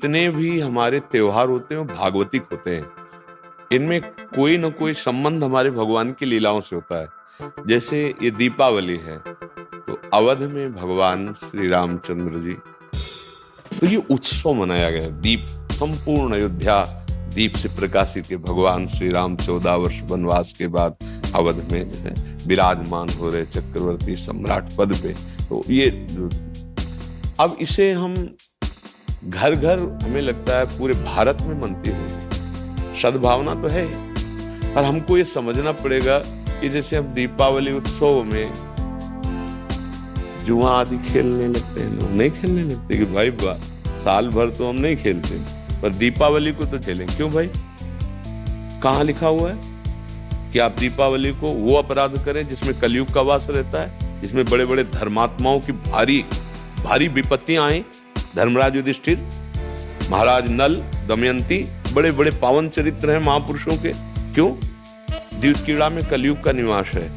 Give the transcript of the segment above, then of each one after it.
जितने भी हमारे त्योहार होते हैं वो भागवतिक होते हैं। इनमें कोई न कोई संबंध हमारे भगवान की लीलाओं से होता है। जैसे ये दीपावली है तो अवध में भगवान श्री रामचंद्र जी, तो ये उत्सव मनाया गया। दीप, संपूर्ण अयोध्या दीप से प्रकाशित है। भगवान श्री राम 14 वर्ष वनवास के बाद अवध में जो है विराजमान हो रहे चक्रवर्ती सम्राट पद पे। तो ये अब इसे हम घर घर, हमें लगता है पूरे भारत में मनती होगी। सद्भावना तो है, पर हमको ये समझना पड़ेगा कि जैसे हम दीपावली उत्सव में जुआ आदि खेलने लगते हैं, लोग नहीं खेलने लगते कि भाई साल भर तो हम नहीं खेलते, पर दीपावली को तो खेलें। क्यों भाई? कहाँ लिखा हुआ है कि आप दीपावली को वो अपराध करें जिसमें कलयुग का वास रहता है, जिसमें बड़े बड़े धर्मात्माओं की भारी भारी विपत्तियां आए। धर्मराज युधिष्ठिर, महाराज नल, दमयंती, बड़े बड़े पावन चरित्र हैं महापुरुषों के। क्यों? द्यूतकीड़ा में कलयुग का निवास है।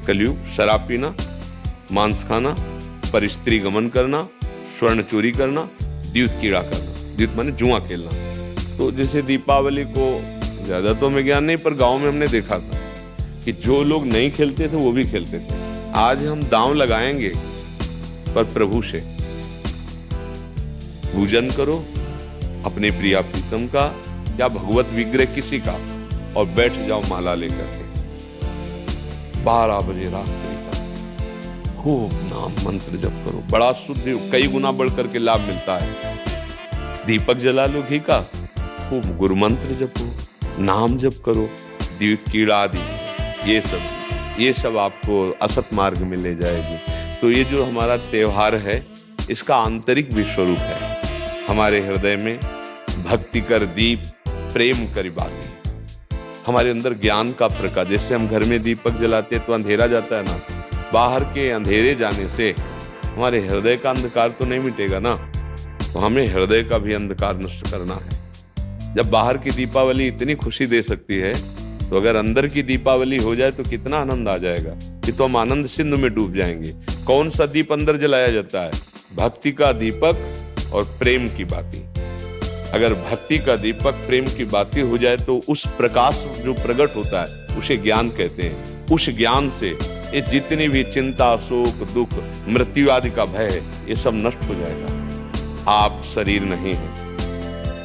कलयुग शराब पीना, मांस खाना, परस्त्री गमन करना, स्वर्ण चोरी करना, द्यूतकीड़ा करना। द्यूत माने जुआ खेलना। तो जैसे दीपावली को ज्यादा तो हमें ज्ञान नहीं, पर गांव में हमने देखा था कि जो लोग नहीं खेलते थे वो भी खेलते थे। आज हम दांव लगाएंगे, पर प्रभु से पूजन करो अपने प्रिया प्रीतम का या भगवत विग्रह किसी का, और बैठ जाओ माला लेकर के 12 बजे रात्रि का खूब नाम मंत्र जप करो। बड़ा शुद्ध, कई गुना बढ़ करके लाभ मिलता है। दीपक जला लो घी का, खूब गुरु मंत्र जपो, नाम जप करो। द्यूत कीड़ा आदि ये सब आपको असत मार्ग में ले जाएगी। तो ये जो हमारा त्योहार है, इसका आंतरिक भी स्वरूप है। हमारे हृदय में भक्ति कर दीप, प्रेम कर बाती। हमारे अंदर ज्ञान का प्रकाश। जैसे हम घर में दीपक जलाते हैं तो अंधेरा जाता है ना, बाहर के अंधेरे जाने से हमारे हृदय का अंधकार तो नहीं मिटेगा ना। तो हमें हृदय का भी अंधकार नष्ट करना है। जब बाहर की दीपावली इतनी खुशी दे सकती है, तो अगर अंदर की दीपावली हो जाए तो कितना आनंद आ जाएगा कि तो हम आनंद सिंधु में डूब जाएंगे। कौन सा दीप अंदर जलाया जाता है? भक्ति का दीपक और प्रेम की बाती। अगर भक्ति का दीपक, प्रेम की बाती हो जाए तो उस प्रकाश जो प्रकट होता है उसे ज्ञान कहते हैं। उस ज्ञान से ये जितनी भी चिंता, शोक, दुख, मृत्यु आदि का भय है, ये सब नष्ट हो जाएगा। आप शरीर नहीं है,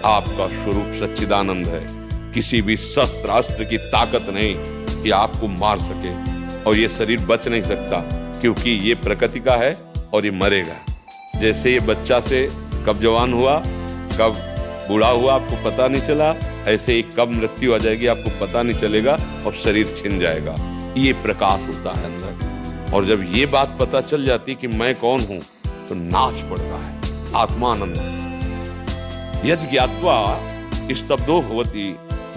आपका स्वरूप सच्चिदानंद है। किसी भी शस्त्र अस्त्र की ताकत नहीं कि आपको मार सके, और ये शरीर बच नहीं सकता, क्योंकि ये प्रकृति का है और ये मरेगा। जैसे ये बच्चा से कब जवान हुआ, कब बूढ़ा हुआ आपको पता नहीं चला, ऐसे ही कब मृत्यु आ जाएगी आपको पता नहीं चलेगा, और शरीर छिन जाएगा। ये प्रकाश होता है अंदर। और जब ये बात पता चल जाती कि मैं कौन हूं, तो नाच पड़ता है आत्मानंद। यज् ज्ञात्वा स्तब्धो भवति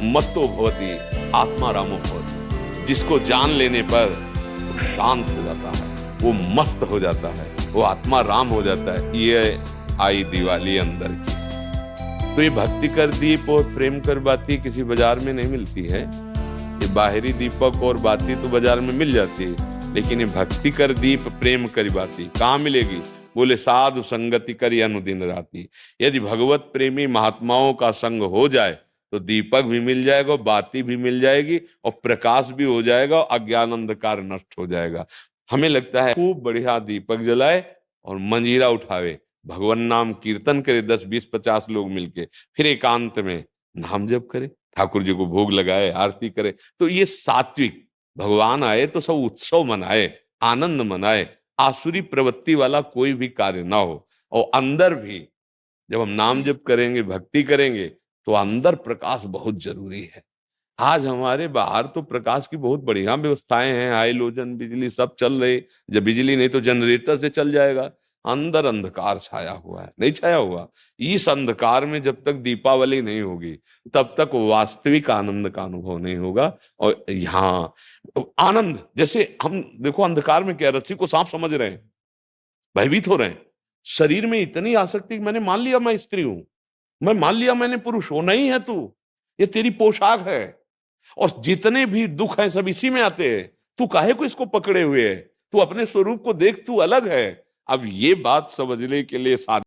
मत्तो भवति आत्मा रामो भवति। जिसको जान लेने पर वो शांत हो जाता है, वो मस्त हो जाता है, वो आत्मा राम हो जाता है। ये आई दिवाली अंदर की। तो ये भक्ति कर दीप और प्रेम कर बाती किसी बाजार में नहीं मिलती है। ये बाहरी दीपक और बाती तो बाजार में मिल जाती है, लेकिन ये भक्ति कर दीप, प्रेम कर बाती कहाँ मिलेगी? बोले साधु संगति करी अनुदिन राती। यदि भगवत प्रेमी महात्माओं का संग हो जाए तो दीपक भी मिल जाएगा, बाती भी मिल जाएगी, और प्रकाश भी हो जाएगा, अज्ञान अंधकार नष्ट हो जाएगा। हमें लगता है खूब बढ़िया दीपक जलाए और मंजीरा उठावे, भगवान नाम कीर्तन करे 10, 20, 50 लोग मिलके, फिर एकांत में नाम जप करे, ठाकुर जी को भोग लगाए, आरती करे। तो ये सात्विक, भगवान आए तो सब उत्सव मनाए, आनंद मनाए, आसुरी प्रवृत्ति वाला कोई भी कार्य ना हो। और अंदर भी जब हम नाम जप करेंगे, भक्ति करेंगे, तो अंदर प्रकाश बहुत जरूरी है। आज हमारे बाहर तो प्रकाश की बहुत बढ़िया व्यवस्थाएं हैं, हाइलोजन, बिजली सब चल रही। जब बिजली नहीं तो जनरेटर से चल जाएगा। अंदर अंधकार छाया हुआ है, नहीं छाया हुआ। इस अंधकार में जब तक दीपावली नहीं होगी, तब तक वास्तविक आनंद का अनुभव नहीं होगा। और यहाँ आनंद, जैसे हम देखो अंधकार में क्या, रस्सी को सांप समझ रहे हैं, भयभीत हो रहे हैं। शरीर में इतनी आसक्ति, मैंने मान लिया मैं स्त्री हूं, मैं मान लिया मैंने पुरुष हूं। नहीं है तू, ये तेरी पोशाक है, और जितने भी दुख हैं सब इसी में आते हैं। तू काहे को इसको पकड़े हुए है? तू अपने स्वरूप को देख, तू अलग है। अब ये बात समझने के लिए